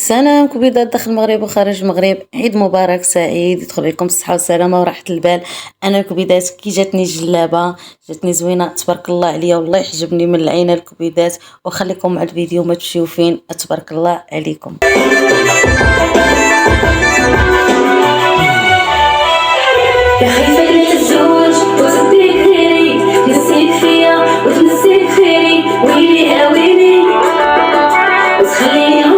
سلام كبيدات داخل المغرب وخارج المغرب، عيد مبارك سعيد، يدخل عليكم بالصحة والسلامة وراحة البال. أنا الكبيدات كي جاتني الجلابة، جاتني زوينة تبارك الله عليا، والله يحجبني من العينة الكبيدات. وخليكم مع الفيديو ما تمشيو فين، تبارك الله عليكم. يا خايفة نتزوج وتبدي كثيري، تنسيك فيا وتنسيك فيني، ويلي ويلي وتخليني